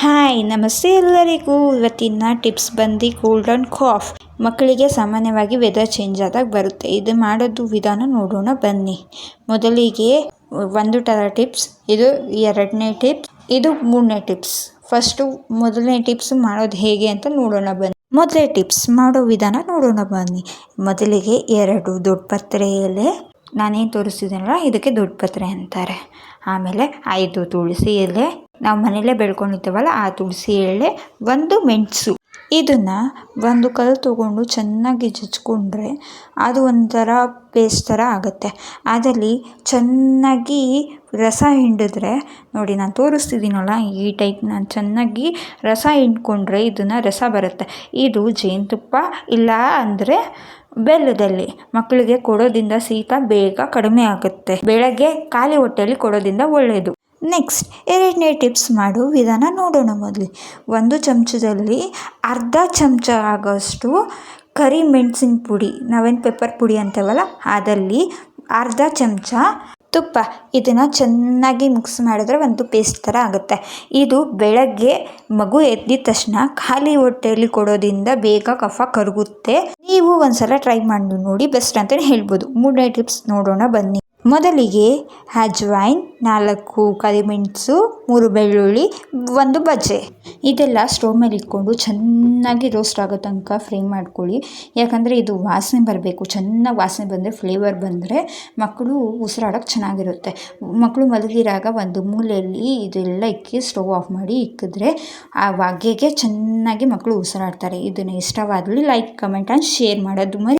Hi ನಮಸ್ತೆ ಎಲ್ಲರಿಗೂ. ಇವತ್ತಿನ ಟಿಪ್ಸ್ ಬಂದು ಗೋಲ್ಡನ್ ಕಾಫ್. ಮಕ್ಕಳಿಗೆ ಸಾಮಾನ್ಯವಾಗಿ ವೆದರ್ ಚೇಂಜ್ ಆದಾಗ ಬರುತ್ತೆ. ಇದು ಮಾಡೋದು ವಿಧಾನ ನೋಡೋಣ ಬನ್ನಿ. ಮೊದಲಿಗೆ ಒಂದು ಥರ ಟಿಪ್ಸ್, ಇದು ಎರಡನೇ ಟಿಪ್ಸ್, ಇದು ಮೂರನೇ ಟಿಪ್ಸ್. ಫಸ್ಟು ಮೊದಲನೇ ಟಿಪ್ಸ್ ಮಾಡೋದು ಹೇಗೆ ಅಂತ ನೋಡೋಣ ಬನ್ನಿ. ಮೊದಲನೇ ಟಿಪ್ಸ್ ಮಾಡೋ ವಿಧಾನ ನೋಡೋಣ ಬನ್ನಿ. ಮೊದಲಿಗೆ 2 ದೊಡ್ಡ ಪತ್ರೆ ಎಲೆ, ನಾನೇನು ತೋರಿಸ್ತಿದ್ದೀನಲ್ಲ ಇದಕ್ಕೆ ದೊಡ್ಡ ಪತ್ರೆ ಅಂತಾರೆ. ಆಮೇಲೆ 5 ತುಳಸಿ ಎಲೆ, ನಾವು ಮನೆಯಲ್ಲೇ ಬೆಳ್ಕೊಂಡಿದ್ದೇವಲ್ಲ ಆ ತುಳಸಿ ಎಲೆ, 1 ಮೆಣಸು. ಇದನ್ನು ಒಂದು ಕಲ್ಲು ತೊಗೊಂಡು ಚೆನ್ನಾಗಿ ಜಜ್ಕೊಂಡ್ರೆ ಅದು ಒಂಥರ ಪೇಸ್ಟ್ ಥರ ಆಗುತ್ತೆ. ಅದರಲ್ಲಿ ಚೆನ್ನಾಗಿ ರಸ ಹಿಂಡಿದ್ರೆ, ನೋಡಿ ನಾನು ತೋರಿಸ್ತಿದ್ದೀನಲ್ಲ ಈ ಟೈಪ್, ನಾನು ಚೆನ್ನಾಗಿ ರಸ ಹಿಂಡ್ಕೊಂಡ್ರೆ ಇದನ್ನು ರಸ ಬರುತ್ತೆ. ಇದು ಜೇನುತುಪ್ಪ ಇಲ್ಲ ಅಂದರೆ ಬೆಲ್ಲದಲ್ಲಿ ಮಕ್ಕಳಿಗೆ ಕೊಡೋದ್ರಿಂದ ಶೀತ ಬೇಗ ಕಡಿಮೆ ಆಗುತ್ತೆ. ಬೆಳಗ್ಗೆ ಖಾಲಿ ಹೊಟ್ಟೆಯಲ್ಲಿ ಕೊಡೋದ್ರಿಂದ ಒಳ್ಳೆಯದು. ನೆಕ್ಸ್ಟ್ ಎರಡನೇ ಟಿಪ್ಸ್ ಮಾಡೋ ವಿಧಾನ ನೋಡೋಣ. ಮೊದಲು 1 ಚಮಚದಲ್ಲಿ ಅರ್ಧ ಚಮಚ ಆಗೋಷ್ಟು ಕರಿ ಮೆಣಸಿನ ಪುಡಿ, ನಾವೇನು ಪೆಪ್ಪರ್ ಪುಡಿ ಅಂತೇವಲ್ಲ ಅದಲ್ಲಿ ಅರ್ಧ ಚಮಚ ತುಪ್ಪ, ಇದನ್ನು ಚೆನ್ನಾಗಿ ಮಿಕ್ಸ್ ಮಾಡಿದ್ರೆ ಒಂದು ಪೇಸ್ಟ್ ಥರ ಆಗುತ್ತೆ. ಇದು ಬೆಳಗ್ಗೆ ಮಗು ಎದ್ದಿದ ತಕ್ಷಣ ಖಾಲಿ ಹೊಟ್ಟೆಯಲ್ಲಿ ಕೊಡೋದ್ರಿಂದ ಬೇಗ ಕಫ ಕರಗುತ್ತೆ. ನೀವು ಒಂದ್ಸಲ ಟ್ರೈ ಮಾಡಿ ನೋಡಿ, ಬೆಸ್ಟ್ ಅಂತಲೇ ಹೇಳ್ಬೋದು. ಮೂರನೇ ಟಿಪ್ಸ್ ನೋಡೋಣ ಬನ್ನಿ. ಮೊದಲಿಗೆ ಅಜ್ವೈನ್, 4 ಕರಿಮೆಣಸು, 3 ಬೆಳ್ಳುಳ್ಳಿ, 1 ಬಜೆ, ಇದೆಲ್ಲ ಸ್ಟವ್ ಮೇಲೆ ಇಟ್ಕೊಂಡು ಚೆನ್ನಾಗಿ ರೋಸ್ಟ್ ಆಗೋ ತನಕ ಫ್ರೈ ಮಾಡ್ಕೊಳ್ಳಿ. ಯಾಕಂದರೆ ಇದು ವಾಸನೆ ಬರಬೇಕು. ಚೆನ್ನಾಗಿ ವಾಸನೆ ಬಂದರೆ, ಫ್ಲೇವರ್ ಬಂದರೆ ಮಕ್ಕಳು ಉಸಿರಾಡೋಕ್ಕೆ ಚೆನ್ನಾಗಿರುತ್ತೆ. ಮಕ್ಕಳು ಮಲಗಿರಾಗ ಒಂದು ಮೂಲೆಯಲ್ಲಿ ಇದೆಲ್ಲ ಇಕ್ಕಿ ಸ್ಟವ್ ಆಫ್ ಮಾಡಿ ಇಕ್ಕಿದ್ರೆ ಆ ಹೊಗೆಗೆ ಚೆನ್ನಾಗಿ ಮಕ್ಕಳು ಉಸಿರಾಡ್ತಾರೆ. ಇದನ್ನು ಇಷ್ಟವಾದಲ್ಲಿ ಲೈಕ್, ಕಮೆಂಟ್ ಆ್ಯಂಡ್ ಶೇರ್ ಮಾಡೋದು ಮರಿ.